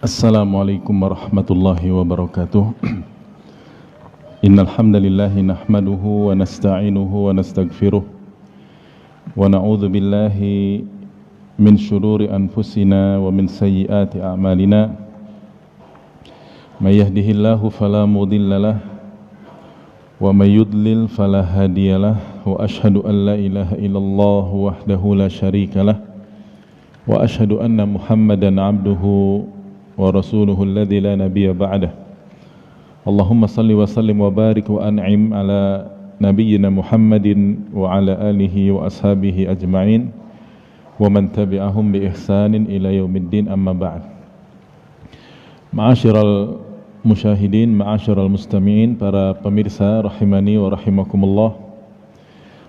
Assalamualaikum warahmatullahi wabarakatuh. Innal hamdalillah nahmaduhu wa nasta'inuhu wa nastaghfiruh wa na'udzu billahi min shururi anfusina wa min sayyiati a'malina. May yahdihillahu fala mudhillalah wa may yudlil fala hadiyalah wa asyhadu an la ilaha illallah wahdahu la syarikalah wa asyhadu anna Muhammadan 'abduhu wa rasuluhu alladzi la nabiyya ba'dah. Allahumma salli wa sallim wa barik wa an'im ala nabiyyina Muhammadin wa ala alihi wa ashabihi ajma'in wa man tabi'ahum bi ihsanin ila yaumiddin, amma ba'd. Ma'asyiral musyahidin, ma'asyiral mustami'in, para pemirsa rahimani wa rahimakumullah.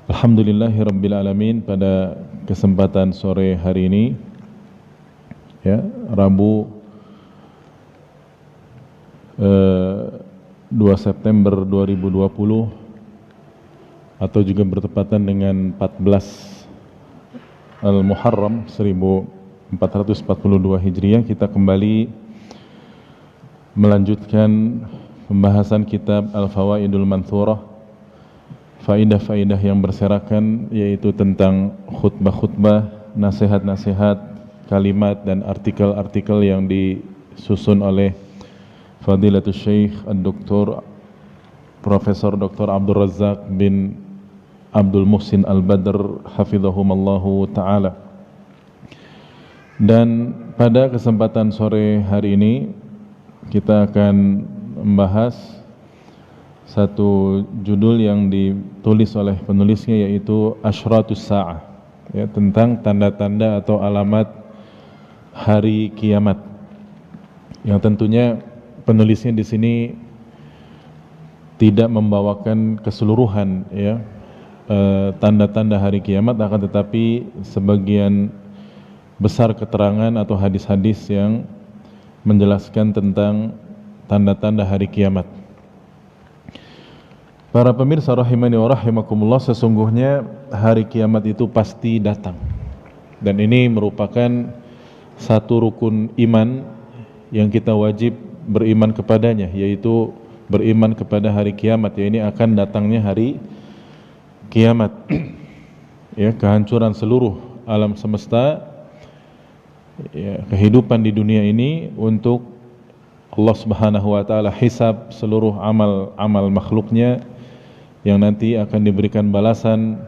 Alhamdulillahi rabbil alamin, pada kesempatan sore hari ini ya, Rabu 2 September 2020 atau juga bertepatan dengan 14 Al-Muharram 1442 Hijriah, kita kembali melanjutkan pembahasan kitab Al-Fawaidul Manthurah, faidah-faidah yang berserakan, yaitu tentang khutbah-khutbah, nasihat-nasihat, kalimat dan artikel-artikel yang disusun oleh Fadilatul Syekh Dr. Profesor Dr. Abdul Razak bin Abdul Muhsin Al-Badr hafizahumallahu ta'ala. Dan pada kesempatan sore hari ini kita akan membahas satu judul yang ditulis oleh penulisnya, yaitu Asyratus Sa'ah, ya, tentang tanda-tanda atau alamat hari kiamat, yang tentunya penulisnya di sini tidak membawakan keseluruhan ya tanda-tanda hari kiamat, akan tetapi sebagian besar keterangan atau hadis-hadis yang menjelaskan tentang tanda-tanda hari kiamat. Para pemirsa rahimani wa rahimakumullah, sesungguhnya hari kiamat itu pasti datang, dan ini merupakan satu rukun iman yang kita wajib beriman kepadanya, yaitu beriman kepada hari kiamat, ya, ini akan datangnya hari kiamat ya, kehancuran seluruh alam semesta, ya, kehidupan di dunia ini untuk Allah Subhanahu wa taala hisab seluruh amal makhluknya yang nanti akan diberikan balasan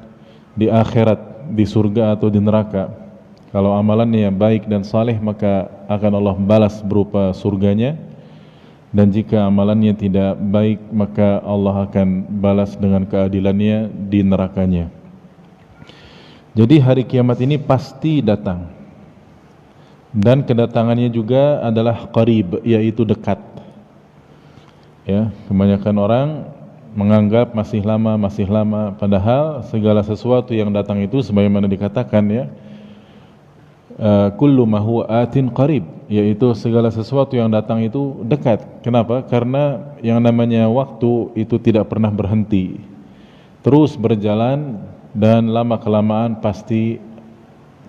di akhirat, di surga atau di neraka. Kalau amalannya baik dan saleh, maka akan Allah balas berupa surganya, dan jika amalannya tidak baik, maka Allah akan balas dengan keadilannya di nerakanya. Jadi hari kiamat ini pasti datang, dan kedatangannya juga adalah qarib, yaitu dekat. Ya, kebanyakan orang menganggap masih lama, padahal segala sesuatu yang datang itu sebagaimana dikatakan, ya, kullu ma huwa atin qarib, yaitu segala sesuatu yang datang itu dekat. Kenapa? Karena yang namanya waktu itu tidak pernah berhenti, terus berjalan, dan lama kelamaan pasti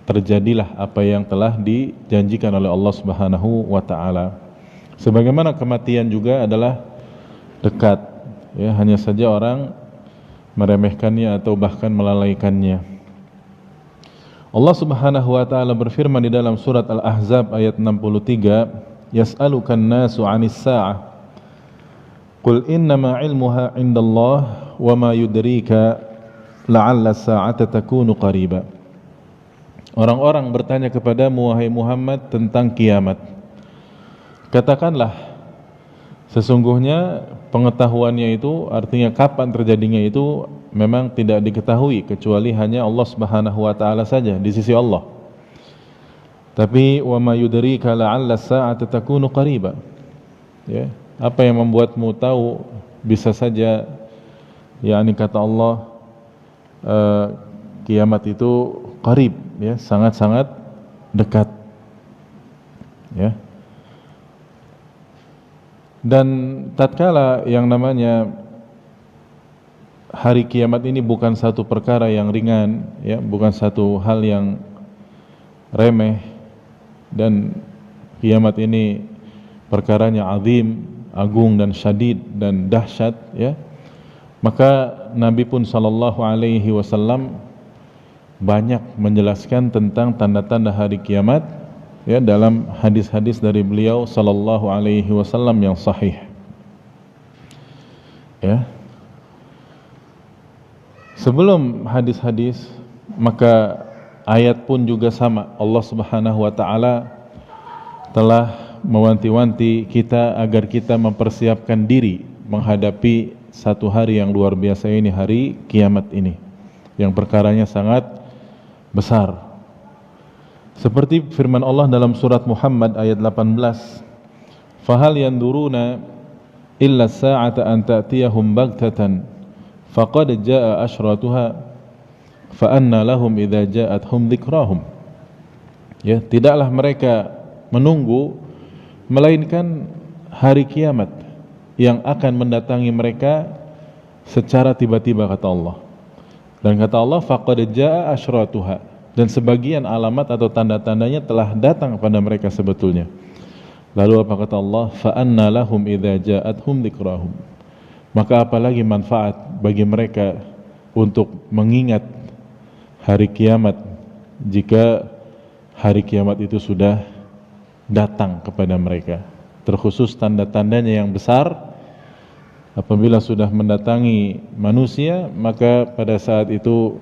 terjadilah apa yang telah dijanjikan oleh Allah Subhanahu wa taala. Sebagaimana kematian juga adalah dekat, ya, hanya saja orang meremehkannya atau bahkan melalaikannya. Allah Subhanahu wa taala berfirman di dalam surat Al-Ahzab ayat 63, yas'alukan nasu 'anis sa'ah qul innama 'ilmuha 'indallah wa ma yudrika la'alla as-sa'ata takunu qariba. Orang-orang bertanya kepadamu, wahai Muhammad, tentang kiamat. Katakanlah, sesungguhnya pengetahuannya itu, artinya kapan terjadinya itu, memang tidak diketahui kecuali hanya Allah Subhanahu wa taala saja, di sisi Allah. Tapi wa ma yudrika la'alla as-sa'ata takunu qariba. Ya, apa yang membuatmu tahu bisa saja, yakni kata Allah, kiamat itu qarib, ya, sangat-sangat dekat. Ya. Dan tatkala yang namanya hari kiamat ini bukan satu perkara yang ringan, ya, bukan satu hal yang remeh, dan kiamat ini perkaranya azim, agung dan syadid dan dahsyat, ya. Maka Nabi pun sallallahu alaihi wasallam banyak menjelaskan tentang tanda-tanda hari kiamat, ya, dalam hadis-hadis dari beliau sallallahu alaihi wasallam yang sahih. Ya. Sebelum hadis-hadis, maka ayat pun juga sama. Allah Subhanahu wa taala telah mewanti-wanti kita agar kita mempersiapkan diri menghadapi satu hari yang luar biasa ini, hari kiamat ini, yang perkaranya sangat besar. Seperti firman Allah dalam surat Muhammad ayat 18, "Fahal yanduruna illa sa'ata an ta'tiyahum baghtatan faqad jaa'a asyratuha fa anna lahum idza ja'atuhum dzikrahum." Ya, tidaklah mereka menunggu melainkan hari kiamat yang akan mendatangi mereka secara tiba-tiba, kata Allah. Dan kata Allah, faqad jaa'a asyratuha, dan sebagian alamat atau tanda-tandanya telah datang kepada mereka sebetulnya. Lalu apa kata Allah? Fa anna lahum idza ja'atuhum dzikrahum. Maka apalagi manfaat bagi mereka untuk mengingat hari kiamat jika hari kiamat itu sudah datang kepada mereka. Terkhusus tanda-tandanya yang besar apabila sudah mendatangi manusia, maka pada saat itu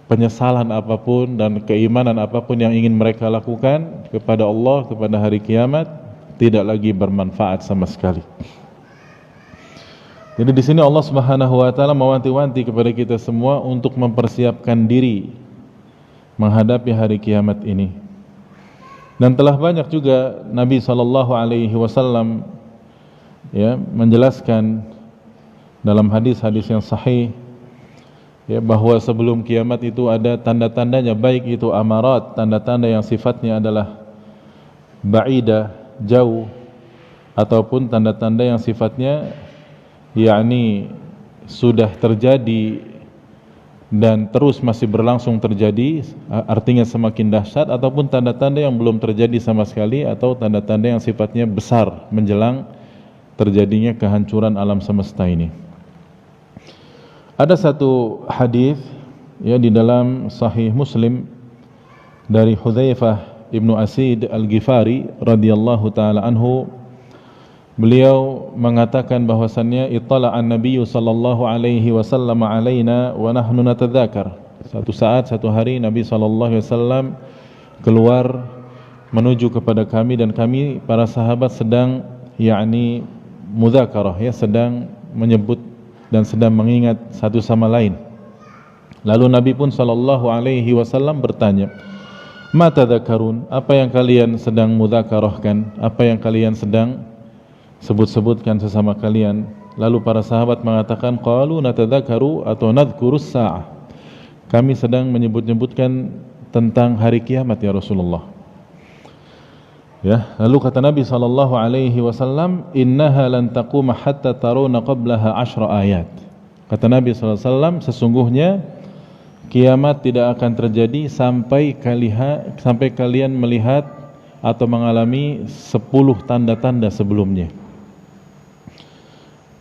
penyesalan apapun dan keimanan apapun yang ingin mereka lakukan kepada Allah, kepada hari kiamat, tidak lagi bermanfaat sama sekali. Jadi di sini Allah Subhanahu wa taala mewanti-wanti kepada kita semua untuk mempersiapkan diri menghadapi hari kiamat ini. Dan telah banyak juga Nabi sallallahu alaihi wasallam, ya, menjelaskan dalam hadis-hadis yang sahih, ya, bahwa sebelum kiamat itu ada tanda-tandanya, baik itu amarat, tanda-tanda yang sifatnya adalah ba'idah, jauh, ataupun tanda-tanda yang sifatnya yakni sudah terjadi dan terus masih berlangsung terjadi, artinya semakin dahsyat, ataupun tanda-tanda yang belum terjadi sama sekali, atau tanda-tanda yang sifatnya besar menjelang terjadinya kehancuran alam semesta ini. Ada satu hadis, ya, di dalam Sahih Muslim dari Hudzaifah ibnu Asid al-Ghifari radhiyallahu taala anhu. Beliau mengatakan bahwasannya ittala'an nabiyyu sallallahu alaihi wasallam alaina wa nahnu natadzakar. Satu saat, satu hari Nabi sallallahu alaihi wasallam keluar menuju kepada kami, dan kami para sahabat sedang yakni mudzakarah, ya, sedang menyebut dan sedang mengingat satu sama lain. Lalu Nabi pun sallallahu alaihi wasallam bertanya, "Ma tadzakarun?" Apa yang kalian sedang mudzakarahkan? Apa yang kalian sedang sebut-sebutkan sesama kalian? Lalu para sahabat mengatakan, qalu natadzakaru atau nadhkurus sa'ah. Kami sedang menyebut-nyebutkan tentang hari kiamat, ya Rasulullah. Ya, lalu kata Nabi sallallahu alaihi wasallam, innaha lan taquma hatta tarawna qablaha 10 ayat. Kata Nabi sallallahu alaihi wasallam, sesungguhnya kiamat tidak akan terjadi sampai kalian melihat atau mengalami 10 tanda-tanda sebelumnya.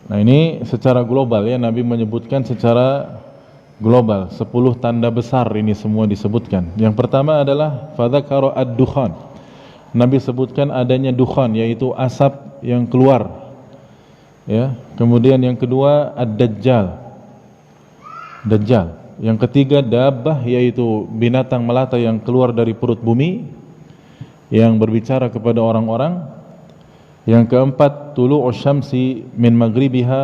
Nah, ini secara global, ya, Nabi menyebutkan secara global 10 tanda besar ini semua disebutkan. Yang pertama adalah fadzakara ad-dukhan. Nabi sebutkan adanya dukhan, yaitu asap yang keluar, ya. Kemudian yang kedua ad-dajjal, dajjal. Yang ketiga dabbah, yaitu binatang melata yang keluar dari perut bumi yang berbicara kepada orang-orang. Yang keempat tulu'us syamsi min maghribiha,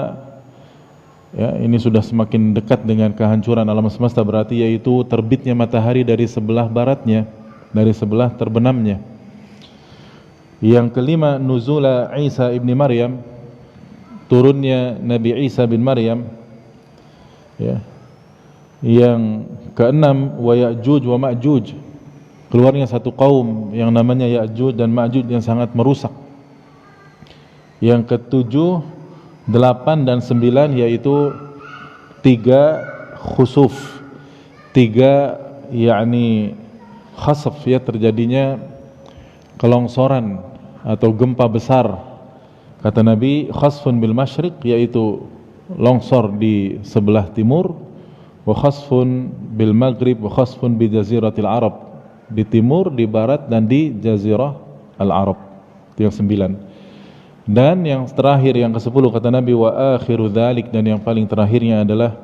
ya, ini sudah semakin dekat dengan kehancuran alam semesta, berarti yaitu terbitnya matahari dari sebelah baratnya, dari sebelah terbenamnya. Yang kelima nuzula Isa ibn Maryam, turunnya Nabi Isa bin Maryam, ya. Yang keenam wa Ya'juj wa Ma'juj, keluarnya satu kaum yang namanya Ya'juj dan Ma'juj yang sangat merusak. Yang ketujuh, 8 dan 9, yaitu 3 khusuf, 3 yakni khasaf, ya, terjadinya kelongsoran atau gempa besar. Kata Nabi, khasfun bil masyriq, yaitu longsor di sebelah timur, wa khasfun bil maghrib, wa khasfun bi jaziratil Arab, di timur, di barat, dan di jazirah al-Arab. Itu yang 9. Dan yang terakhir, yang ke-10, kata Nabi, wa akhiru dzalik, dan yang paling terakhirnya adalah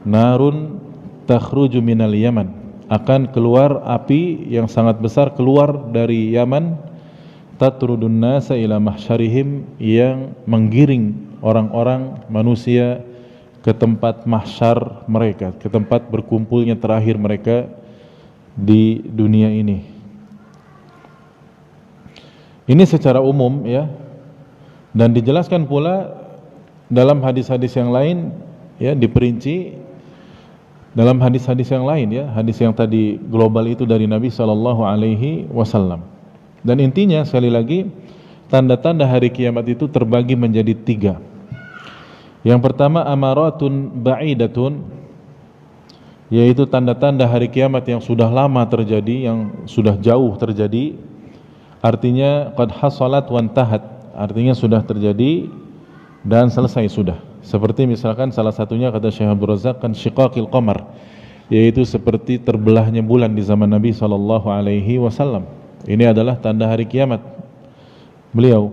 narun takhruju minal Yaman, akan keluar api yang sangat besar keluar dari Yaman, tatrudun nasa ila mahsyarihim, yang menggiring orang-orang manusia ke tempat mahsyar mereka, ke tempat berkumpulnya terakhir mereka di dunia ini. Ini secara umum ya. Dan dijelaskan pula dalam hadis-hadis yang lain ya, diperinci dalam hadis-hadis yang lain ya, hadis yang tadi global itu dari Nabi sallallahu alaihi wasallam. Dan intinya sekali lagi, tanda-tanda hari kiamat itu terbagi menjadi 3. Yang pertama, amaratun ba'idatun, yaitu tanda-tanda hari kiamat yang sudah lama terjadi, yang sudah jauh terjadi. Artinya qad hasalat wa intahat, artinya sudah terjadi dan selesai sudah. Seperti misalkan salah satunya kata Syekh Abdul Razak, kan syiqaqil qamar, yaitu seperti terbelahnya bulan di zaman Nabi sallallahu alaihi wasallam. Ini adalah tanda hari kiamat beliau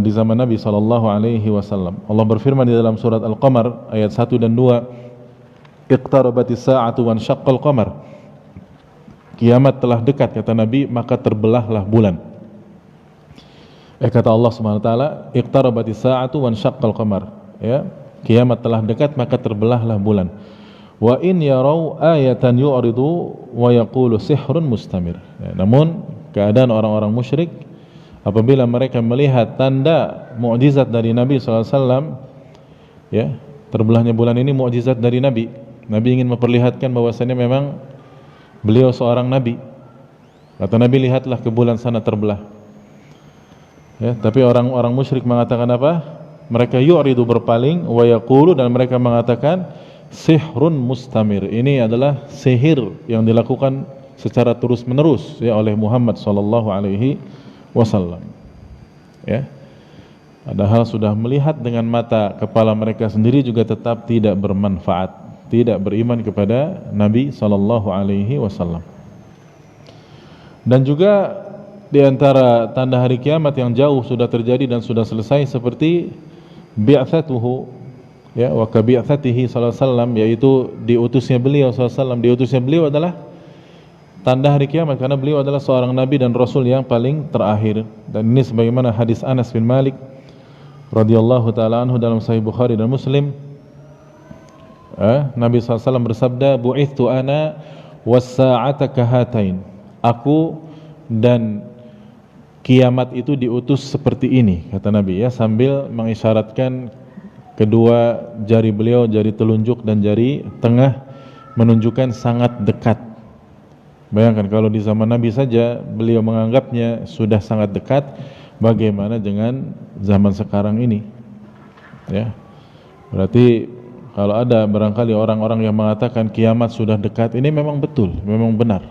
di zaman Nabi sallallahu alaihi wasallam. Allah berfirman di dalam surat Al-Qamar ayat 1 dan 2, iqtarabatis sa'atu wa ansyaqqal qamar. Kiamat telah dekat, kata Nabi, maka terbelahlah bulan. Kata Allah Subhanahu wa taala, iqtarabatis sa'atu wa ansyaqqal qamar. Ya, kiamat telah dekat maka terbelahlah bulan. Wa in yarau ayatan yu'ridu wa yaqulu sihrun mustamir. Ya, namun keadaan orang-orang musyrik apabila mereka melihat tanda mukjizat dari Nabi SAW, ya, terbelahnya bulan ini mukjizat dari Nabi. Nabi ingin memperlihatkan bahwasanya memang beliau seorang Nabi. Kata Nabi, lihatlah ke bulan sana terbelah. Ya, tapi orang-orang musyrik mengatakan apa? Mereka yu'ridu, berpaling, wa yaqulu, dan mereka mengatakan sihrun mustamir. Ini adalah sihir yang dilakukan secara terus-menerus ya oleh Muhammad sallallahu alaihi wasallam. Ya. Padahal sudah melihat dengan mata kepala mereka sendiri juga tetap tidak bermanfaat, tidak beriman kepada Nabi sallallahu alaihi wasallam. Dan juga di antara tanda hari kiamat yang jauh sudah terjadi dan sudah selesai seperti bi'atsatuhu ya, wa kabi'atsatihi sallallahu alaihi wasallam, yaitu diutusnya beliau sallallahu alaihi wasallam. Diutusnya beliau adalah tanda hari kiamat karena beliau adalah seorang nabi dan rasul yang paling terakhir. Dan ini sebagaimana hadis Anas bin Malik radhiyallahu taala anhu dalam Sahih Bukhari dan Muslim. Nabi sallallahu alaihi wasallam bersabda, bu'ithtu ana was-sa'ata kahatain. Aku dan kiamat itu diutus seperti ini, kata Nabi ya, sambil mengisyaratkan kedua jari beliau, jari telunjuk dan jari tengah, menunjukkan sangat dekat. Bayangkan kalau di zaman Nabi saja beliau menganggapnya sudah sangat dekat, bagaimana dengan zaman sekarang ini? Ya. Berarti kalau ada barangkali orang-orang yang mengatakan kiamat sudah dekat, ini memang betul, memang benar.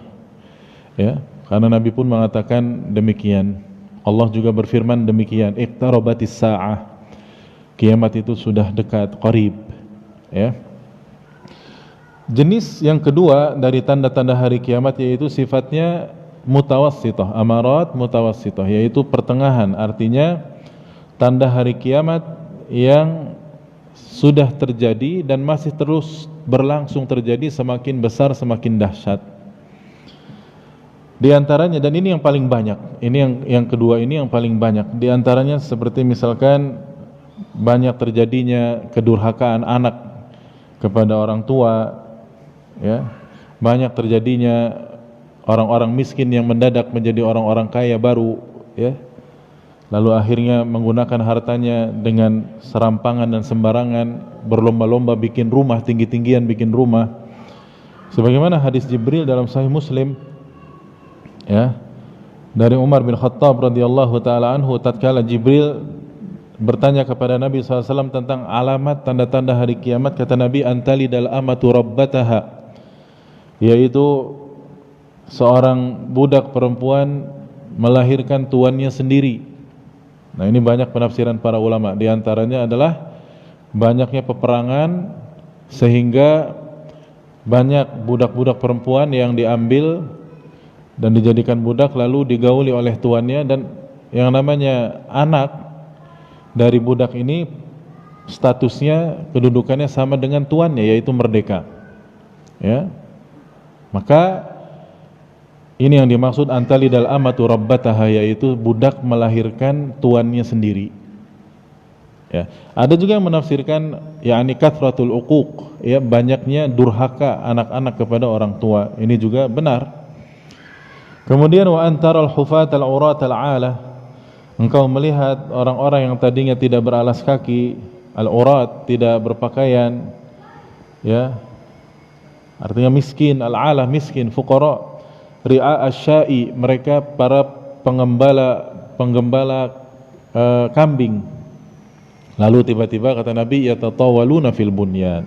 Ya. Karena Nabi pun mengatakan demikian. Allah juga berfirman demikian, iqtarabatis sa'ah. Kiamat itu sudah dekat, qarib. Ya. Jenis yang kedua dari tanda-tanda hari kiamat yaitu sifatnya mutawassithah, amarat mutawassithah, yaitu pertengahan. Artinya tanda hari kiamat yang sudah terjadi dan masih terus berlangsung terjadi, semakin besar semakin dahsyat. Di antaranya, dan ini yang paling banyak, ini yang kedua ini yang paling banyak. Di antaranya seperti misalkan banyak terjadinya kedurhakaan anak kepada orang tua, ya. Banyak terjadinya orang-orang miskin yang mendadak menjadi orang-orang kaya baru, ya. Lalu akhirnya menggunakan hartanya dengan serampangan dan sembarangan, berlomba-lomba bikin rumah, tinggi-tinggian bikin rumah. Sebagaimana hadis Jibril dalam Sahih Muslim, ya, dari Umar bin Khattab radhiyallahu taala anhu, tatkala Jibril bertanya kepada Nabi SAW tentang alamat tanda-tanda hari kiamat, kata Nabi, antalidal amatu rabbataha, yaitu seorang budak perempuan melahirkan tuannya sendiri. Nah, ini banyak penafsiran para ulama. Di antaranya adalah banyaknya peperangan sehingga banyak budak-budak perempuan yang diambil dan dijadikan budak lalu digauli oleh tuannya, dan yang namanya anak dari budak ini statusnya, kedudukannya sama dengan tuannya, yaitu merdeka. Ya. Maka ini yang dimaksud antalidal amatu rabbataha, yaitu budak melahirkan tuannya sendiri. Ya. Ada juga yang menafsirkan yakni kathratul uquq, ya, banyaknya durhaka anak-anak kepada orang tua. Ini juga benar. Kemudian wa antaral hufatal uratal ala, engkau melihat orang-orang yang tadinya tidak beralas kaki, al-urat, tidak berpakaian, ya, artinya miskin, al-ala miskin, fuqara, ri'a asya'i, mereka para penggembala kambing. Lalu tiba-tiba kata Nabi, yatatawaluna fil bunyan,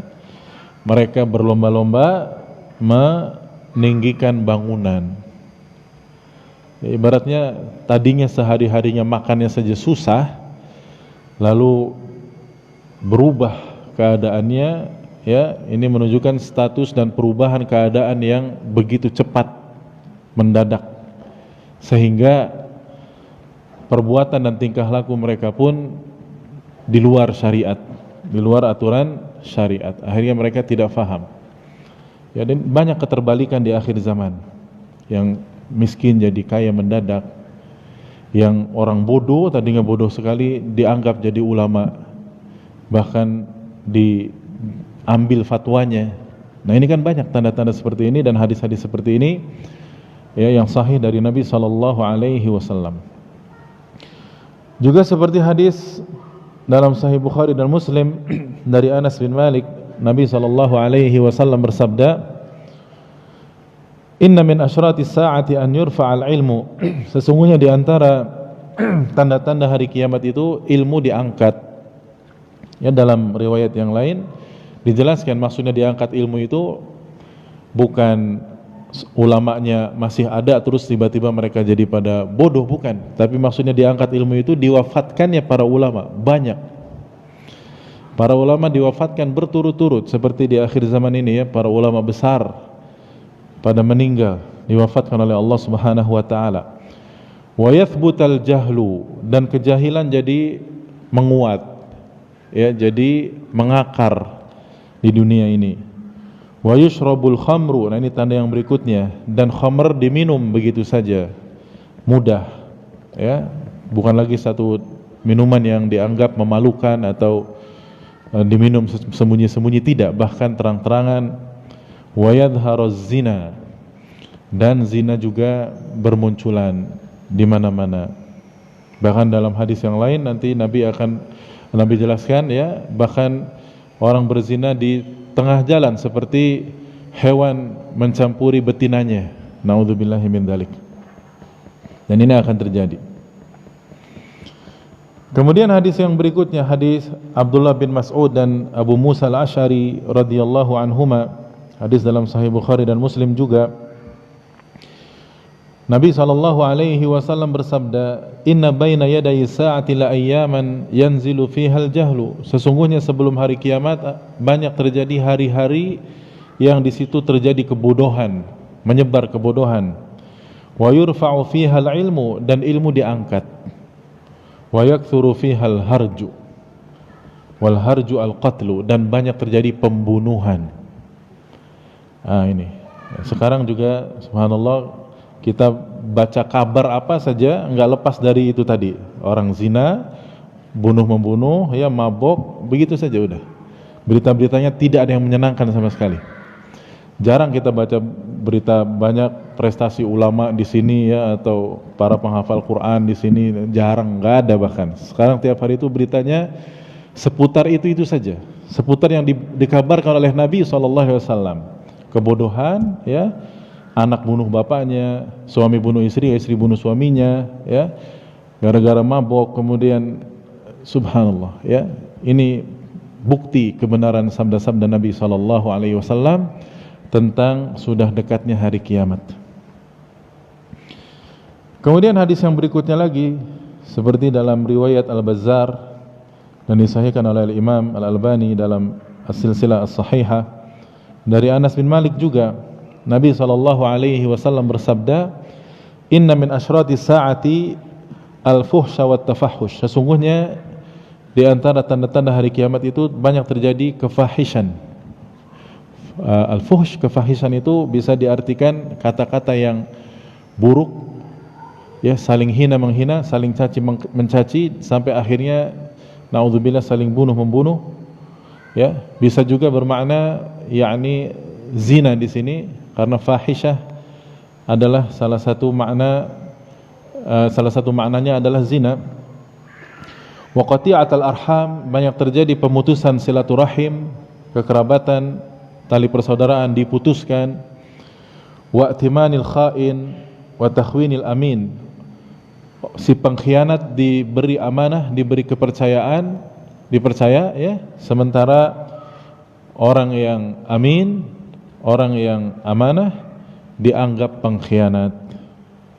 mereka berlomba-lomba meninggikan bangunan. Ya, ibaratnya tadinya sehari-harinya makannya saja susah, lalu berubah keadaannya, ya, ini menunjukkan status dan perubahan keadaan yang begitu cepat, mendadak, sehingga perbuatan dan tingkah laku mereka pun di luar syariat, di luar aturan syariat. Akhirnya mereka tidak faham. Ya, dan banyak keterbalikan di akhir zaman. Yang miskin jadi kaya mendadak, yang orang bodoh, tadinya bodoh sekali, dianggap jadi ulama, bahkan diambil fatwanya. Nah, ini kan banyak tanda-tanda seperti ini dan hadis-hadis seperti ini, ya, yang sahih dari Nabi SAW. Juga seperti hadis dalam Sahih Bukhari dan Muslim dari Anas bin Malik, Nabi SAW bersabda, inna min asyratis sa'ati an yurfa'al ilmu, sesungguhnya di antara tanda-tanda hari kiamat itu ilmu diangkat. Ya, dalam riwayat yang lain dijelaskan maksudnya diangkat ilmu itu bukan ulamanya masih ada terus tiba-tiba mereka jadi pada bodoh, bukan. Tapi maksudnya diangkat ilmu itu diwafatkannya para ulama, banyak. Para ulama diwafatkan berturut-turut seperti di akhir zaman ini, ya, para ulama besar pada meninggal, diwafatkan oleh Allah Subhanahu wa taala. Wa yathbutal jahlu, dan kejahilan jadi menguat, ya, jadi mengakar di dunia ini. Wa yushrabul khamru, nah ini tanda yang berikutnya, dan khamr diminum begitu saja, mudah, ya, bukan lagi satu minuman yang dianggap memalukan atau diminum sembunyi-sembunyi, tidak, bahkan terang-terangan. Wa yadhharuz zina, dan zina juga bermunculan di mana-mana. Bahkan dalam hadis yang lain nanti Nabi jelaskan, ya, bahkan orang berzina di tengah jalan seperti hewan mencampuri betinanya. Naudzubillahi min dzalik. Dan ini akan terjadi. Kemudian hadis yang berikutnya, hadis Abdullah bin Mas'ud dan Abu Musa al-Asy'ari radhiyallahu anhuma, hadis dalam Sahih Bukhari dan Muslim juga. Nabi SAW bersabda, inna baina yaday sa'ati la ayyaman yanzilu fiha al-jahlu, sesungguhnya sebelum hari kiamat banyak terjadi hari-hari yang di situ terjadi kebodohan, menyebar kebodohan. Wa yurfa'u fiha al-ilmu, dan ilmu diangkat. Wa yakthuru fiha al-harju, wal harju al-qatlu, dan banyak terjadi pembunuhan. Ini sekarang juga subhanallah, kita baca kabar apa saja enggak lepas dari itu tadi, orang zina, bunuh-membunuh, ya, mabok, begitu saja udah. Berita-beritanya tidak ada yang menyenangkan sama sekali. Jarang kita baca berita banyak prestasi ulama di sini, ya, atau para penghafal Quran di sini, jarang, enggak ada bahkan. Sekarang tiap hari itu beritanya seputar itu saja, seputar yang dikabarkan oleh Nabi SAW. Kebodohan, ya, anak bunuh bapaknya, suami bunuh istri, istri bunuh suaminya, ya, gara-gara mabok. Kemudian subhanallah, ya, ini bukti kebenaran sabda-sabda Nabi SAW tentang sudah dekatnya hari kiamat. Kemudian hadis yang berikutnya lagi seperti dalam riwayat Al-Bazzar dan disahihkan oleh Imam Al-Albani dalam As-Silsilah As-Sahihah dari Anas bin Malik juga, Nabi SAW bersabda, "Inna min asyrati sa'ati al-fuhsha wat tafahush." Sesungguhnya di antara tanda-tanda hari kiamat itu banyak terjadi kefahishan. Al-fuhsh, kefahishan itu bisa diartikan kata-kata yang buruk, ya, saling hina menghina, saling caci mencaci, sampai akhirnya naudzubillah saling bunuh membunuh, ya. Bisa juga bermakna yakni zina di sini, karena fahisyah adalah salah satu maknanya adalah zina. Wa qati'atul arham, banyak terjadi pemutusan silaturahim, kekerabatan, tali persaudaraan diputuskan. Wa i'timanil kha'in wa takhwinil amin, si pengkhianat diberi amanah, diberi kepercayaan, dipercaya, ya, sementara orang yang amin, orang yang amanah dianggap pengkhianat.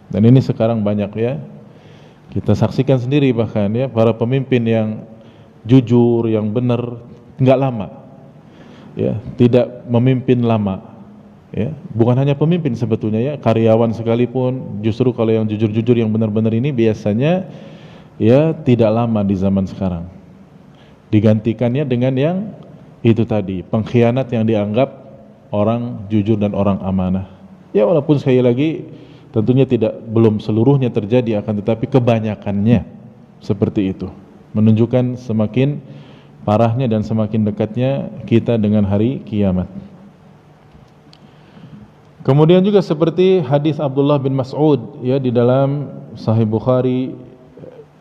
Dan ini sekarang banyak, ya, kita saksikan sendiri, bahkan, ya, para pemimpin yang jujur, yang benar, enggak lama, ya, tidak memimpin lama, ya. Bukan hanya pemimpin sebetulnya, ya, karyawan sekalipun, justru kalau yang jujur-jujur, yang benar-benar ini biasanya, ya, tidak lama di zaman sekarang. Digantikannya dengan yang itu tadi, pengkhianat yang dianggap orang jujur dan orang amanah. Ya, walaupun sekali lagi tentunya belum seluruhnya terjadi, akan tetapi kebanyakannya seperti itu, menunjukkan semakin parahnya dan semakin dekatnya kita dengan hari kiamat. Kemudian juga seperti hadis Abdullah bin Mas'ud, ya, di dalam Sahih Bukhari,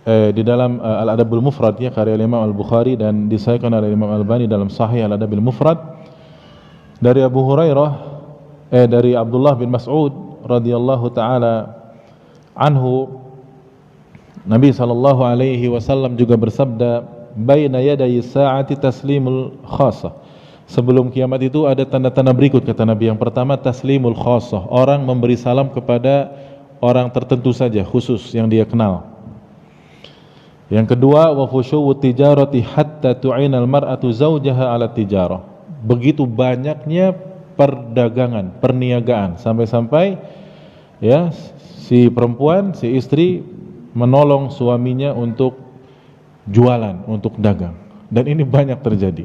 di dalam Al-Adabul Mufrad, ya, karya Imam Al-Bukhari, dan disahihkan oleh Imam Al-Albani dalam Sahih Al-Adabul Mufrad, dari Abu Hurairah, dari Abdullah bin Mas'ud radhiyallahu taala anhu, Nabi sallallahu alaihi wasallam juga bersabda, "Baina yaday sa'ati taslimul khassah." Sebelum kiamat itu ada tanda-tanda berikut, kata Nabi. Yang pertama, taslimul khassah, orang memberi salam kepada orang tertentu saja, khusus yang dia kenal. Yang kedua, wa fushuwut tijarati hatta tu'inal mar'atu zawjaha 'ala tijarah. Begitu banyaknya perdagangan, perniagaan, sampai-sampai, ya, si perempuan, si istri menolong suaminya untuk jualan, untuk dagang. Dan ini banyak terjadi,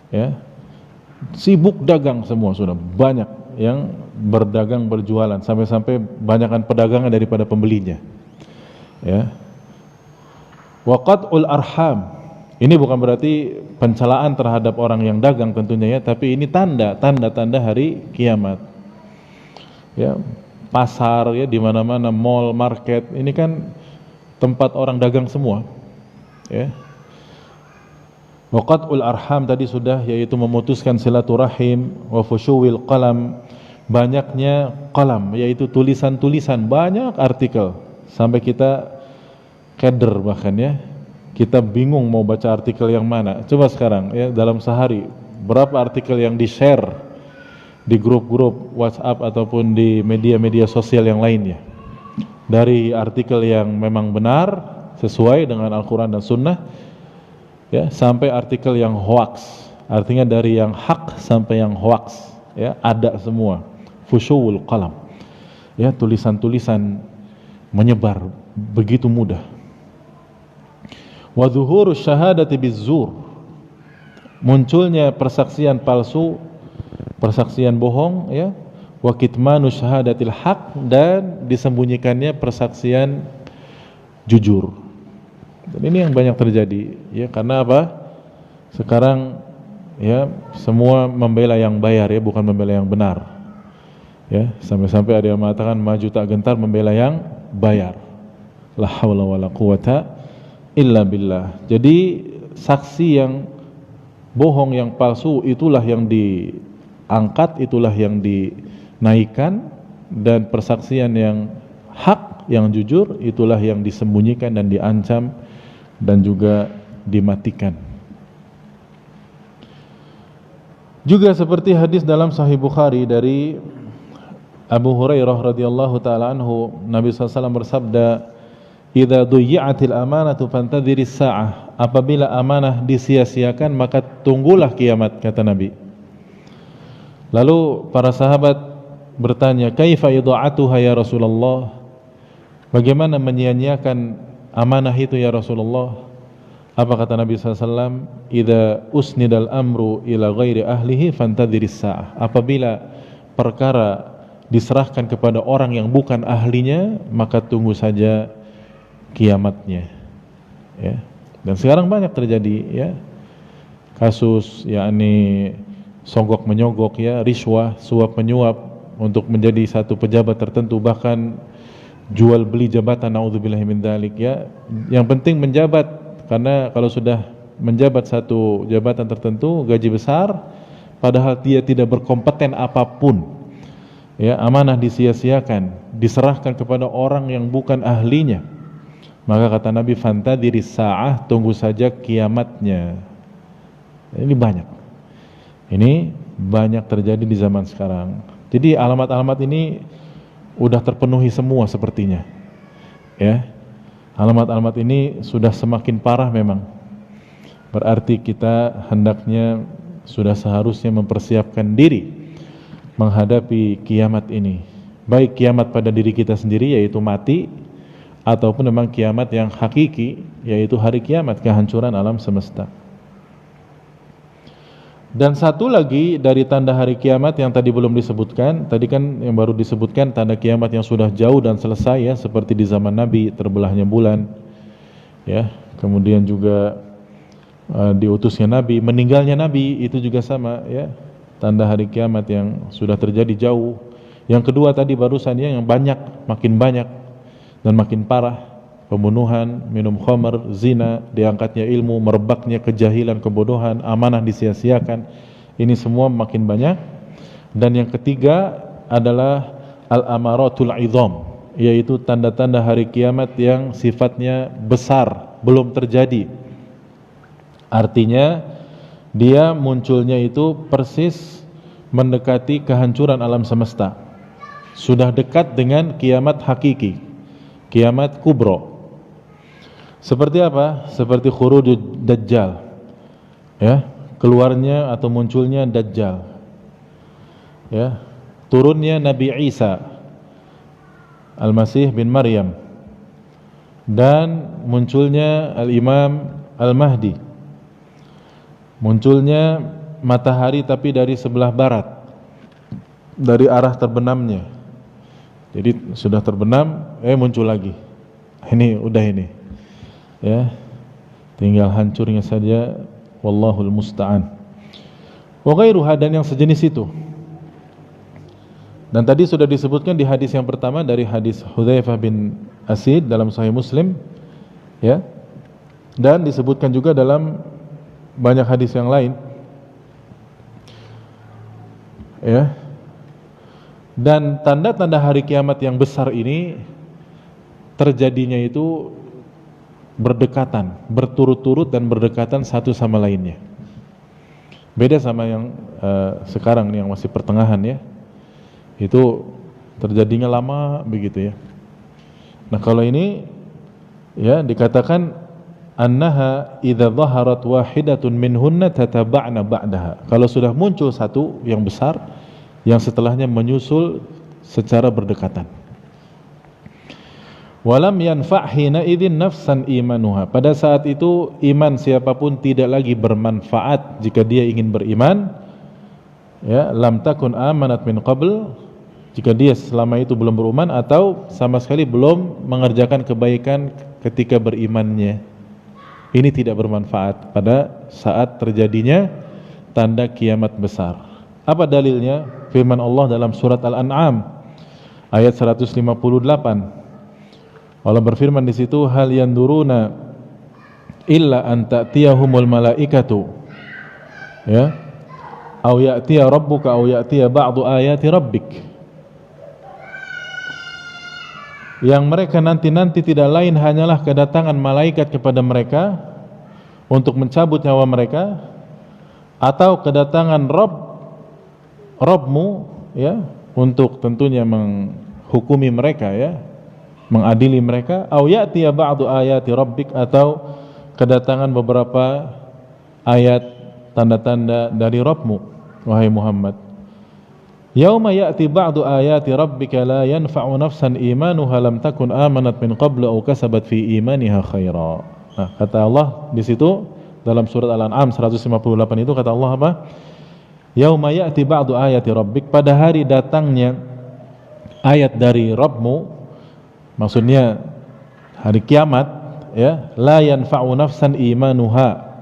ya, sibuk dagang semua, sudah banyak yang berdagang, berjualan, sampai-sampai banyakkan pedagangan daripada pembelinya, ya. Wa qat'ul arham, ini bukan berarti pencelaan terhadap orang yang dagang tentunya, ya, tapi ini tanda hari kiamat, ya. Pasar, ya, di mana-mana, mall, market, ini kan tempat orang dagang semua, ya. Wa qat'ul arham tadi sudah, yaitu memutuskan silaturahim. Wa fushuwil qalam, banyaknya qalam, yaitu tulisan-tulisan, banyak artikel, sampai kita keder bahkan, ya, kita bingung mau baca artikel yang mana. Coba sekarang, ya, dalam sehari berapa artikel yang di-share di grup-grup WhatsApp ataupun di media-media sosial yang lainnya, dari artikel yang memang benar sesuai dengan Al-Quran dan Sunnah, ya, sampai artikel yang hoax, artinya dari yang hak sampai yang hoax, ya, ada semua. Fushuwul qalam, ya, tulisan-tulisan menyebar begitu mudah. Wa dhuhurus syahadati bizzur, munculnya persaksian palsu, persaksian bohong, ya. Wa kitmanu syahadatil haq, dan disembunyikannya persaksian jujur. Dan ini yang banyak terjadi, ya, karena apa? Sekarang, ya, semua membela yang bayar, ya, bukan membela yang benar, ya. Sampai-sampai ada yang mengatakan maju tak gentar membela yang bayar. La haula wala quwata illa billah. Jadi saksi yang bohong, yang palsu, itulah yang diangkat, itulah yang dinaikkan, dan persaksian yang hak, yang jujur, itulah yang disembunyikan dan diancam dan juga dimatikan. Juga seperti hadis dalam Sahih Bukhari dari Abu Hurairah radhiyallahu taala anhu, Nabi SAW bersabda, "Idza dhuyyi'atil amanatu fantadhiris sa'ah." Apabila amanah disia-siakan maka tunggulah kiamat, kata Nabi. Lalu para sahabat bertanya, "Kaifa idha'atuha ya Rasulullah?" Bagaimana menyia-nyiakan amanah itu ya Rasulullah? Apa kata Nabi SAW? "Idza usnidal amru ila ghairi ahlihi fantadhiris sa'ah." Apabila perkara diserahkan kepada orang yang bukan ahlinya, maka tunggu saja kiamatnya. Ya. Dan sekarang banyak terjadi, ya, kasus yakni sogok menyogok, ya, riswah, suap menyuap untuk menjadi satu pejabat tertentu, bahkan jual beli jabatan, naudzubillahi min dzalik, ya. Yang penting menjabat, karena kalau sudah menjabat satu jabatan tertentu gaji besar padahal dia tidak berkompeten apapun, ya, amanah disia-siakan, diserahkan kepada orang yang bukan ahlinya, maka kata Nabi, fantadhiris sa'ah, tunggu saja kiamatnya. Ini banyak terjadi di zaman sekarang. Jadi alamat-alamat ini udah terpenuhi semua sepertinya, ya. Alamat-alamat ini sudah semakin parah memang. Berarti kita hendaknya sudah seharusnya mempersiapkan diri menghadapi kiamat ini, baik kiamat pada diri kita sendiri yaitu mati, ataupun memang kiamat yang hakiki yaitu hari kiamat, kehancuran alam semesta. Dan satu lagi dari tanda hari kiamat yang tadi belum disebutkan, tadi kan yang baru disebutkan tanda kiamat yang sudah jauh dan selesai, ya, seperti di zaman Nabi terbelahnya bulan, ya, kemudian juga diutusnya Nabi, meninggalnya Nabi, itu juga sama, ya, tanda hari kiamat yang sudah terjadi jauh. Yang kedua tadi barusan, ya, yang banyak, makin banyak dan makin parah, pembunuhan, minum khamr, zina, diangkatnya ilmu, merebaknya kejahilan, kebodohan, amanah disia-siakan. Ini semua makin banyak. Dan yang ketiga adalah al-amaratul idham, yaitu tanda-tanda hari kiamat yang sifatnya besar, belum terjadi. Artinya dia munculnya itu persis mendekati kehancuran alam semesta, sudah dekat dengan kiamat hakiki, kiamat kubro. Seperti apa? Seperti khurujud Dajjal, ya, keluarnya atau munculnya Dajjal, ya, turunnya Nabi Isa Al-Masih bin Maryam, dan munculnya Al-Imam Al-Mahdi, munculnya matahari tapi dari sebelah barat, dari arah terbenamnya. Jadi sudah terbenam, muncul lagi. Ini udah ini, ya, tinggal hancurnya saja. Wallahul musta'an. Wa ghairuha, dan yang sejenis itu. Dan tadi sudah disebutkan di hadis yang pertama, dari hadis Hudzaifah bin Asid dalam Sahih Muslim, ya, dan disebutkan juga dalam banyak hadis yang lain, ya. Dan tanda-tanda hari kiamat yang besar ini terjadinya itu berdekatan, berturut-turut dan berdekatan satu sama lainnya. Beda sama yang sekarang nih, yang masih pertengahan, ya, itu terjadinya lama begitu, ya. Nah, kalau ini, ya, dikatakan annaha idza dhaharat wahidatun minhunna tataba'na ba'daha. Kalau sudah muncul satu yang besar, yang setelahnya menyusul secara berdekatan. Walam yanfa' hina idzin nafsan imanuha. Pada saat itu iman siapapun tidak lagi bermanfaat jika dia ingin beriman, ya, lam takun amanat min qabl, jika dia selama itu belum beriman atau sama sekali belum mengerjakan kebaikan ketika berimannya. Ini tidak bermanfaat pada saat terjadinya tanda kiamat besar. Apa dalilnya? Firman Allah dalam surat Al-An'am ayat 158. Allah berfirman di situ, hal yanduruna illa an ta'tiyahumul malaikatu, ya, au ya'tiya rabbuka au ya'tiya ba'du ayati rabbik. Yang mereka nanti-nanti tidak lain hanyalah kedatangan malaikat kepada mereka untuk mencabut nyawa mereka, atau kedatangan Rabbmu, ya, untuk tentunya menghukumi mereka, ya, mengadili mereka, au ya'tiya ba'du ayati rabbik, atau kedatangan beberapa ayat tanda-tanda dari Rabbmu, wahai Muhammad. Yauma ya'ti ba'du ayati rabbika la yanfa'u nafsan imanuha lam takun amanat min qablu aw kasabat fi imaniha khaira. Nah, kata Allah di situ dalam surat Al-An'am 158 itu kata Allah apa? Yauma ya'ti ba'du ayati rabbik, pada hari datangnya ayat dari Rabbmu, maksudnya hari kiamat, ya, la yanfa'u nafsan imanuha,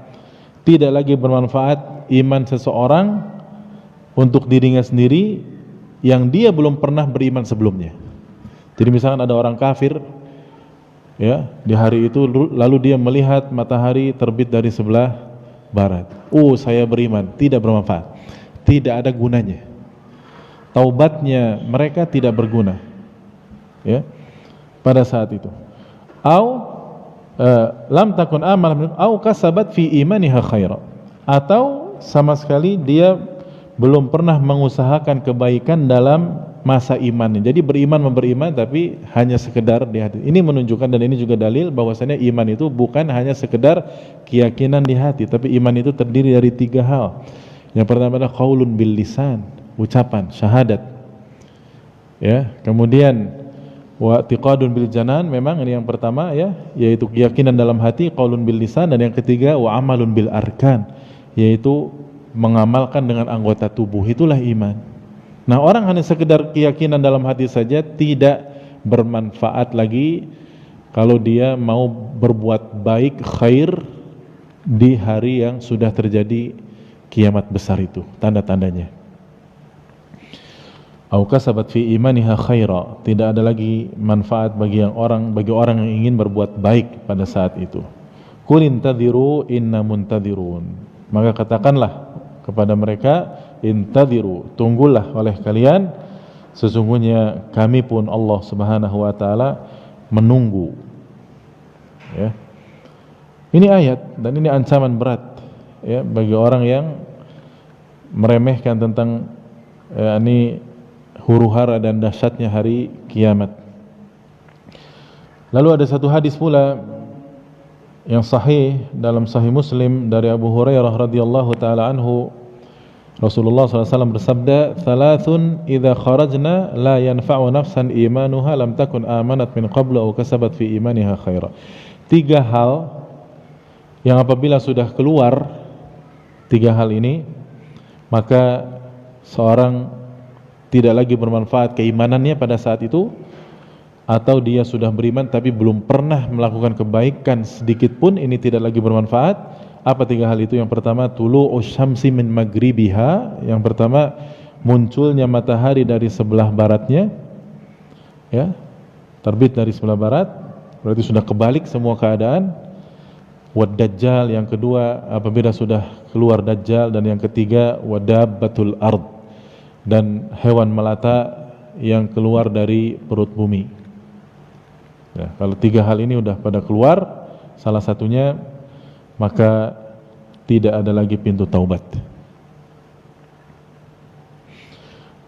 tidak lagi bermanfaat iman seseorang untuk dirinya sendiri yang dia belum pernah beriman sebelumnya. Jadi misalkan ada orang kafir, ya, di hari itu lalu dia melihat matahari terbit dari sebelah barat. Oh, saya beriman, tidak bermanfaat. Tidak ada gunanya. Taubatnya mereka tidak berguna. Ya. Pada saat itu. Lam takun amal au kasabat fi imaniha khaira. Atau sama sekali dia belum pernah mengusahakan kebaikan dalam masa imannya. Jadi beriman tapi hanya sekedar di hati. Ini menunjukkan, dan ini juga dalil bahwasanya iman itu bukan hanya sekedar keyakinan di hati, tapi iman itu terdiri dari 3 hal. Yang pertama adalah qaulun bil lisan, ucapan syahadat. Ya, kemudian wa i'tiqadun bil janan, memang ini yang pertama, ya, yaitu keyakinan dalam hati, qaulun bil lisan, dan yang ketiga wa amalun bil arkan, yaitu mengamalkan dengan anggota tubuh, itulah iman. Nah, orang hanya sekedar keyakinan dalam hati saja tidak bermanfaat lagi kalau dia mau berbuat baik, khair di hari yang sudah terjadi kiamat besar itu, tanda-tandanya. Au kasabat fi imaniha khaira, tidak ada lagi manfaat bagi orang yang ingin berbuat baik pada saat itu. Qul intadhiru inna muntadhirun, maka katakanlah kepada mereka, intadhiru, tunggulah oleh kalian, sesungguhnya kami pun Allah Subhanahu wa taala menunggu. Ya. Ini ayat dan ini ancaman berat, ya, bagi orang yang meremehkan tentang ini huru-hara dan dahsyatnya hari kiamat. Lalu ada satu hadis pula yang sahih dalam Sahih Muslim dari Abu Hurairah radhiyallahu taala anhu, Rasulullah SAW bersabda, "Thalathun idza kharajna la yanfa'u nafsan imanuha lam takun amanat min qablu aw kasabat fi imaniha khaira." 3 hal yang apabila sudah keluar 3 hal ini, maka seorang tidak lagi bermanfaat keimanannya pada saat itu, atau dia sudah beriman tapi belum pernah melakukan kebaikan sedikit pun, ini tidak lagi bermanfaat. Apa 3 hal itu? Yang pertama, tulu'us syamsi min maghribiha, yang pertama munculnya matahari dari sebelah baratnya, ya, terbit dari sebelah barat, berarti sudah kebalik semua keadaan. Wad dajjal, yang kedua apabila sudah keluar dajjal, dan yang ketiga wadabbatul ard, dan hewan melata yang keluar dari perut bumi. Ya, kalau 3 hal ini udah pada keluar salah satunya, maka tidak ada lagi pintu taubat.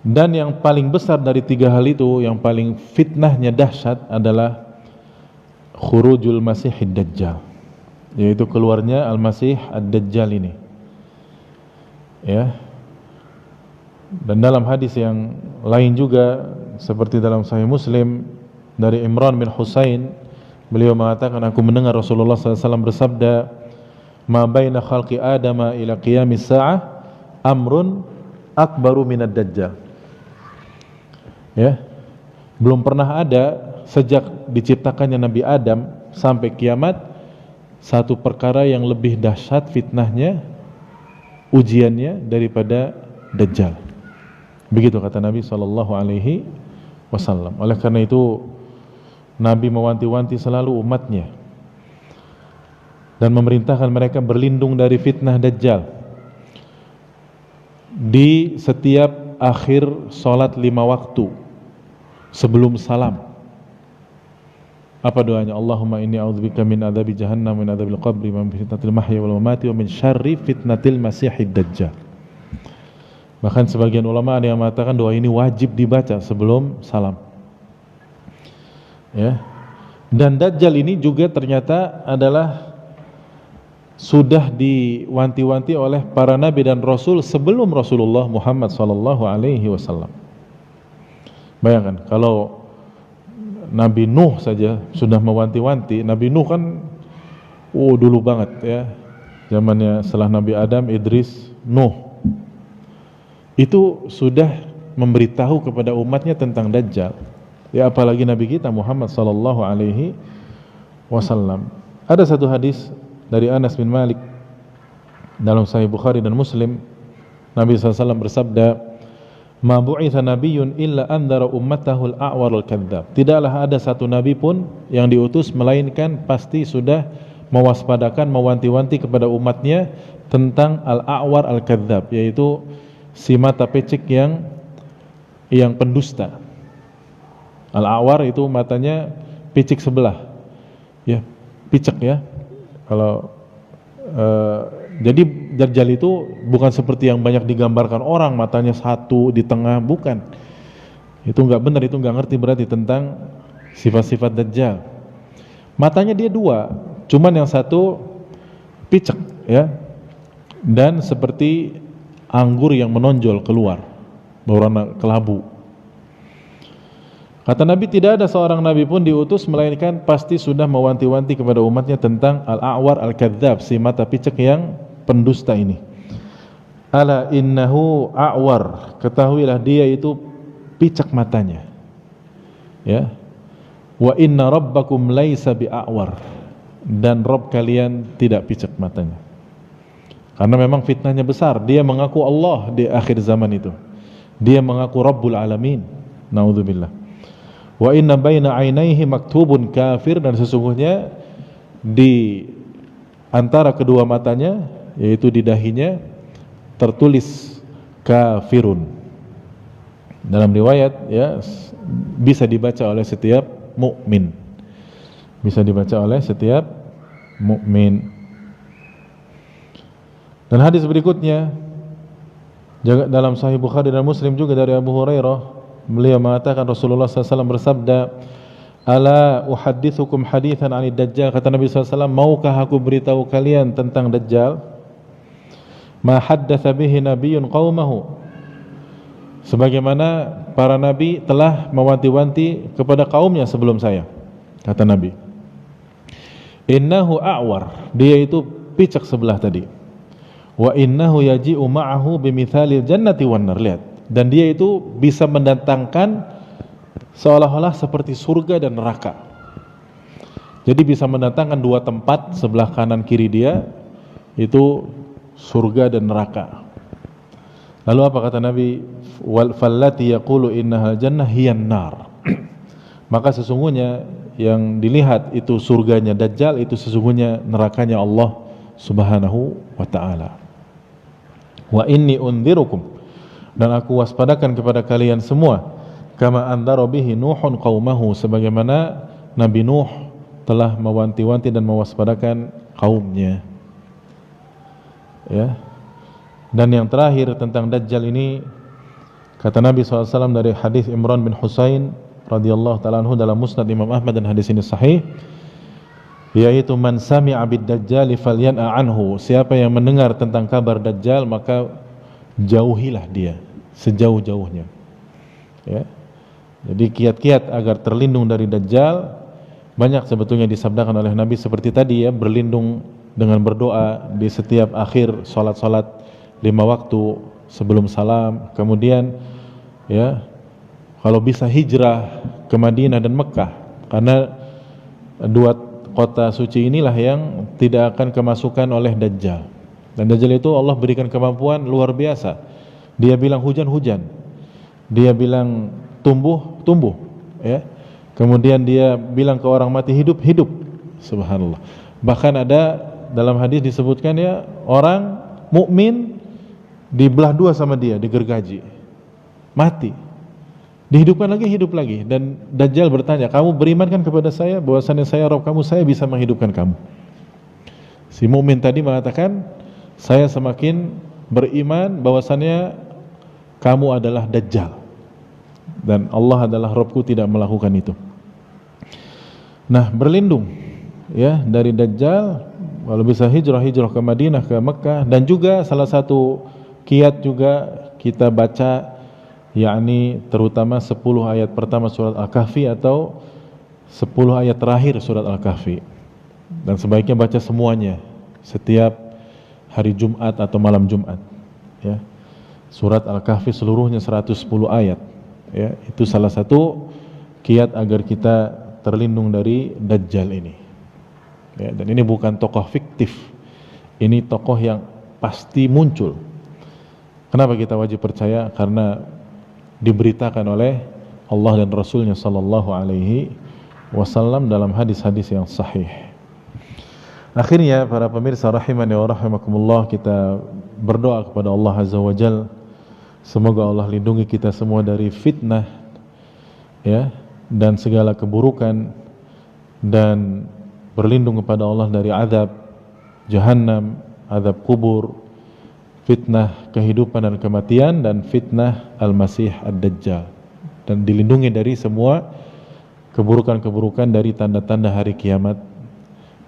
Dan yang paling besar dari 3 hal itu, yang paling fitnahnya dahsyat adalah khurujul masihid dajjal, yaitu keluarnya al-masih ad-dajjal ini. Ya. Dan dalam hadis yang lain juga seperti dalam Sahih Muslim dari Imran bin Husain, beliau mengatakan, aku mendengar Rasulullah SAW bersabda, ma baina khalqi adama ila qiyamis sa'ah amrun akbaru minad dajjal. Ya, belum pernah ada sejak diciptakannya Nabi Adam sampai kiamat satu perkara yang lebih dahsyat fitnahnya, ujiannya, daripada dajjal. Begitu kata Nabi SAW. Oleh karena itu Nabi mewanti-wanti selalu umatnya dan memerintahkan mereka berlindung dari fitnah dajjal di setiap akhir salat 5 waktu sebelum salam. Apa doanya? Allahumma inni a'udzubika min adzabi jahannam, min adzabil qabri, min fitnatil mahya wal mamati, wa min syarri fitnatil masihid dajjal. Bahkan sebagian ulama ada yang mengatakan doa ini wajib dibaca sebelum salam. Ya. Dan Dajjal ini juga ternyata adalah sudah diwanti-wanti oleh para nabi dan rasul sebelum Rasulullah Muhammad sallallahu alaihi wasallam. Bayangkan kalau Nabi Nuh saja sudah mewanti-wanti. Nabi Nuh kan dulu banget ya. Zamannya setelah Nabi Adam, Idris, Nuh. Itu sudah memberitahu kepada umatnya tentang Dajjal. Ya apalagi Nabi kita Muhammad sallallahu alaihi wasallam. Ada satu hadis dari Anas bin Malik dalam Sahih Bukhari dan Muslim. Nabi SAW bersabda, "Ma bu'itha nabiyyun illa andara ummatahu al-a'war al-kadzdzab." Tidaklah ada satu nabi pun yang diutus melainkan pasti sudah mewaspadakan, mewanti-wanti kepada umatnya tentang al-a'war al-kadzdzab, yaitu si mata pecik yang pendusta. Al-a'war itu matanya picik sebelah. Ya, picek ya. Kalau jadi Dajjal itu bukan seperti yang banyak digambarkan orang, matanya satu di tengah, bukan. Itu enggak benar, itu enggak ngerti berarti tentang sifat-sifat Dajjal. Matanya dia dua, cuman yang satu picek ya. Dan seperti anggur yang menonjol keluar, berwarna kelabu. Kata Nabi, tidak ada seorang Nabi pun diutus melainkan pasti sudah mewanti-wanti kepada umatnya tentang al-a'war al-kadzdzab, si mata picek yang pendusta ini. Ala innahu a'war, ketahuilah dia itu picek matanya. Ya. Wa inna rabbakum laisa bi'a'war, dan Rabb kalian tidak picek matanya. Karena memang fitnahnya besar. Dia mengaku Allah di akhir zaman itu. Dia mengaku Rabbul Alamin. Naudzubillah. Wa inna baina ainaihi maktubun kafir, dan sesungguhnya di antara kedua matanya, yaitu di dahinya, tertulis kafirun. Dalam riwayat ya, bisa dibaca oleh setiap mukmin. Bisa dibaca oleh setiap mukmin. Dan hadis berikutnya juga dalam Sahih Bukhari dan Muslim juga dari Abu Hurairah, beliau mengatakan Rasulullah SAW bersabda, "Ala uhaddithukum hadithan 'anid Dajjal." Kata Nabi SAW, maukah aku beritahu kalian tentang Dajjal? Ma haddatsa bihi nabiyyun qaumahu, sebagaimana para nabi telah mewanti-wanti kepada kaumnya sebelum saya. Kata Nabi, innahu a'war, dia itu picek sebelah tadi. Wa innahu yaji'u ma'ahu bimithalil jannati wan nar. Lihat, dan dia itu bisa mendatangkan seolah-olah seperti surga dan neraka. Jadi bisa mendatangkan dua tempat, sebelah kanan kiri dia itu surga dan neraka. Lalu apa kata Nabi? Wal fallati yaqulu innahal jannah hiyan nar. Maka sesungguhnya yang dilihat itu surganya Dajjal, itu sesungguhnya nerakanya Allah Subhanahu wa taala. Wa inni undzirukum, dan aku waspadakan kepada kalian semua, kama andara bihi Nuhun qaumahu, sebagaimana Nabi Nuh telah mewanti-wanti dan mewaspadakan kaumnya. Ya. Dan yang terakhir tentang Dajjal ini, kata Nabi SAW dari hadis Imran bin Husain radhiyallahu ta'ala anhu dalam Musnad Imam Ahmad, dan hadis ini sahih, yaitu man sami'a bid Dajjal falyan'a anhu, siapa yang mendengar tentang kabar Dajjal maka jauhilah dia sejauh-jauhnya. Ya. Jadi kiat-kiat agar terlindung dari Dajjal banyak sebetulnya disabdakan oleh Nabi, seperti tadi ya, berlindung dengan berdoa di setiap akhir salat-salat 5 waktu sebelum salam. Kemudian ya, kalau bisa hijrah ke Madinah dan Mekah, karena dua kota suci inilah yang tidak akan kemasukan oleh Dajjal. Dan Dajjal itu Allah berikan kemampuan luar biasa. Dia bilang hujan-hujan, dia bilang tumbuh ya. Kemudian dia bilang ke orang mati hidup. Subhanallah. Bahkan ada dalam hadis disebutkan ya, orang mukmin dibelah dua sama dia, digergaji, mati, dihidupkan lagi, hidup lagi. Dan Dajjal bertanya, kamu beriman kan kepada saya bahwasanya saya Rabb kamu, saya bisa menghidupkan kamu? Si mukmin tadi mengatakan, saya semakin beriman bahwasanya kamu adalah Dajjal dan Allah adalah Rabbku tidak melakukan itu. Nah, berlindung ya dari Dajjal, kalau bisa hijrah ke Madinah, ke Mekah. Dan juga salah satu kiat juga kita baca, yakni terutama 10 ayat pertama surat Al-Kahfi atau 10 ayat terakhir surat Al-Kahfi. Dan sebaiknya baca semuanya setiap hari Jumat atau malam Jumat ya. Surat Al-Kahfi seluruhnya 110 ayat ya. Itu salah satu kiat agar kita terlindung dari Dajjal ini ya. Dan ini bukan tokoh fiktif, ini tokoh yang pasti muncul. Kenapa kita wajib percaya? Karena diberitakan oleh Allah dan Rasulnya sallallahu alaihi wasallam dalam hadis-hadis yang sahih. Akhirnya para pemirsa rahimani wa rahimakumullah, kita berdoa kepada Allah Azza wa Jalla, semoga Allah lindungi kita semua dari fitnah ya, dan segala keburukan, dan berlindung kepada Allah dari azab Jahannam, azab kubur, fitnah kehidupan dan kematian, dan fitnah Al-Masih Ad-Dajjal, dan dilindungi dari semua keburukan-keburukan dari tanda-tanda hari kiamat,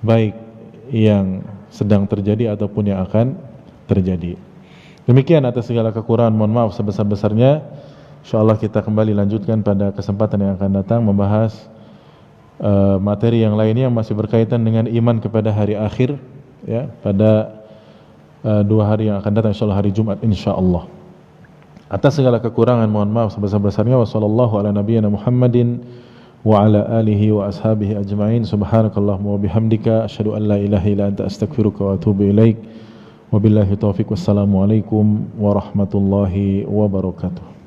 baik yang sedang terjadi ataupun yang akan terjadi. Demikian, atas segala kekurangan mohon maaf sebesar-besarnya. Insyaallah kita kembali lanjutkan pada kesempatan yang akan datang, membahas materi yang lainnya yang masih berkaitan dengan iman kepada hari akhir ya, pada 2 hari yang akan datang, insyaallah hari Jumat insyaallah. Atas segala kekurangan mohon maaf sebesar-besarnya. Wassallallahu ala nabiyyina Muhammadin wa ala alihi wa ashabihi ajma'in. Subhanakallahumma wa bihamdika asyhadu an la ilaha illa anta astaghfiruka wa atubu ilaik. Wabillahi taufiq, wassalamu alaikum warahmatullahi wabarakatuh.